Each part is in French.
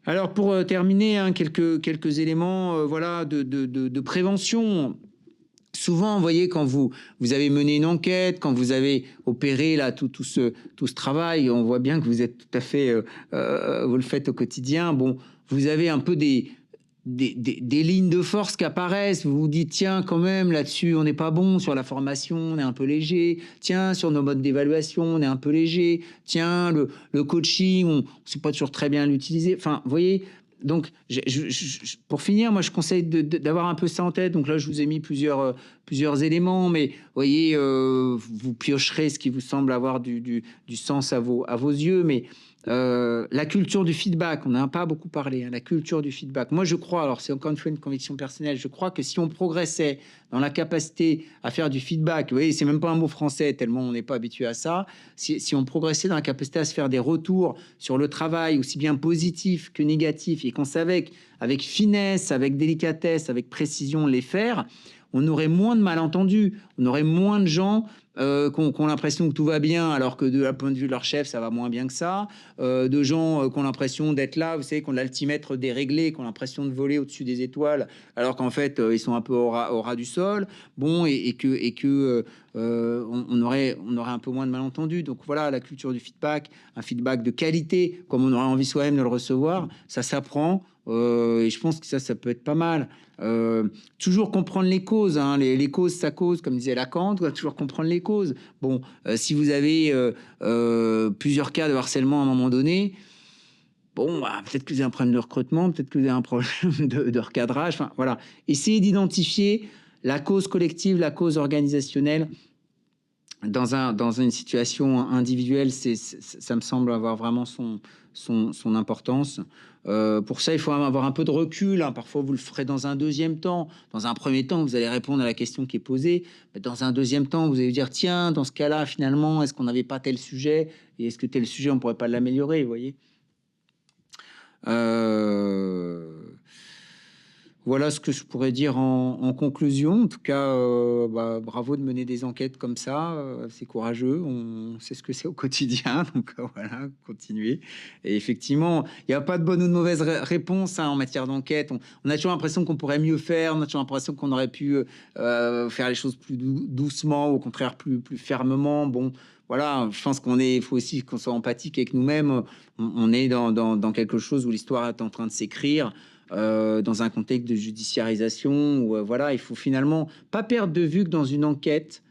Alors pour terminer, hein, quelques éléments voilà, de prévention. Souvent, vous voyez, quand vous avez mené une enquête, quand vous avez opéré là, tout ce travail, on voit bien que vous êtes tout à fait, vous le faites au quotidien. Bon, vous avez un peu des lignes de force qui apparaissent. Vous vous dites, tiens, quand même, là-dessus, on n'est pas bon. Sur la formation, on est un peu léger. Tiens, sur nos modes d'évaluation, on est un peu léger. Tiens, le coaching, on ne sait pas toujours très bien l'utiliser. Enfin, vous voyez, donc, pour finir, moi, je conseille d'avoir un peu ça en tête. Donc là, je vous ai mis plusieurs éléments, mais vous voyez, vous piocherez ce qui vous semble avoir du sens à vos yeux. Mais la culture du feedback, on n'en a pas beaucoup parlé, hein, la culture du feedback. Moi, je crois, alors c'est encore une fois une conviction personnelle, je crois que si on progressait dans la capacité à faire du feedback, vous voyez, c'est même pas un mot français, tellement on n'est pas habitué à ça, si on progressait dans la capacité à se faire des retours sur le travail, aussi bien positif que négatif, et qu'on savait avec finesse, avec délicatesse, avec précision les faire, on aurait moins de malentendus, on aurait moins de gens qui ont l'impression que tout va bien, alors que de la point de vue de leur chef, ça va moins bien que ça. De gens qui ont l'impression d'être là, vous savez, qui ont l'altimètre déréglé, qui ont l'impression de voler au-dessus des étoiles, alors qu'en fait, ils sont un peu au ras du sol. Bon, on aurait un peu moins de malentendus. Donc voilà, la culture du feedback, un feedback de qualité, comme on aurait envie soi-même de le recevoir, ça s'apprend. Et je pense que ça peut être pas mal. Toujours comprendre les causes, hein, les causes, ça cause, comme disait Lacan, on doit toujours comprendre les causes. Bon, si vous avez plusieurs cas de harcèlement à un moment donné, bon, bah, peut-être que vous avez un problème de recrutement, peut-être que vous avez un problème de recadrage. Enfin, voilà. Essayez d'identifier la cause collective, la cause organisationnelle. Dans une situation individuelle, ça me semble avoir vraiment son importance. Pour ça, il faut avoir un peu de recul, hein. Parfois, vous le ferez dans un deuxième temps. Dans un premier temps, vous allez répondre à la question qui est posée. Mais dans un deuxième temps, vous allez dire, tiens, dans ce cas-là, finalement, est-ce qu'on n'avait pas tel sujet? Et est-ce que tel sujet, on ne pourrait pas l'améliorer, vous voyez? Voilà ce que je pourrais dire en conclusion. En tout cas, bravo de mener des enquêtes comme ça. C'est courageux. On sait ce que c'est au quotidien. Donc voilà, continuez. Et effectivement, il n'y a pas de bonne ou de mauvaise réponse, hein, en matière d'enquête. On a toujours l'impression qu'on pourrait mieux faire. On a toujours l'impression qu'on aurait pu faire les choses plus doucement, ou au contraire plus fermement. Bon, voilà, je pense il faut aussi qu'on soit empathique avec nous-mêmes. On est dans quelque chose où l'histoire est en train de s'écrire. Dans un contexte de judiciarisation où voilà, il faut finalement pas perdre de vue que dans une enquête,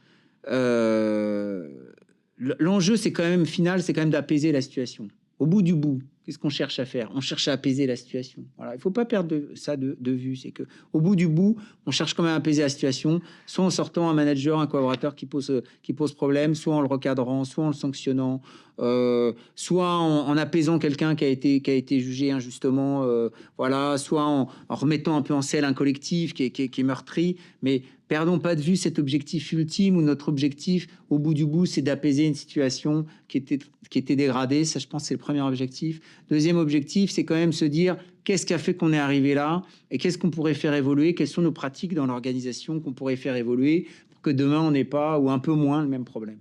l'enjeu c'est quand même final, c'est quand même d'apaiser la situation. Au bout du bout, qu'est-ce qu'on cherche à faire? On cherche à apaiser la situation. Voilà, il faut pas perdre ça de vue. C'est que au bout du bout, on cherche quand même à apaiser la situation, soit en sortant un manager, un collaborateur qui pose problème, soit en le recadrant, soit en le sanctionnant, soit en apaisant quelqu'un qui a été jugé injustement, voilà, soit en remettant un peu en selle un collectif qui est meurtri. Mais perdons pas de vue cet objectif ultime, où notre objectif, au bout du bout, c'est d'apaiser une situation qui était dégradée. Ça, je pense, c'est le premier objectif. Deuxième objectif, c'est quand même se dire qu'est-ce qui a fait qu'on est arrivé là et qu'est-ce qu'on pourrait faire évoluer, quelles sont nos pratiques dans l'organisation qu'on pourrait faire évoluer pour que demain, on n'ait pas, ou un peu moins, le même problème.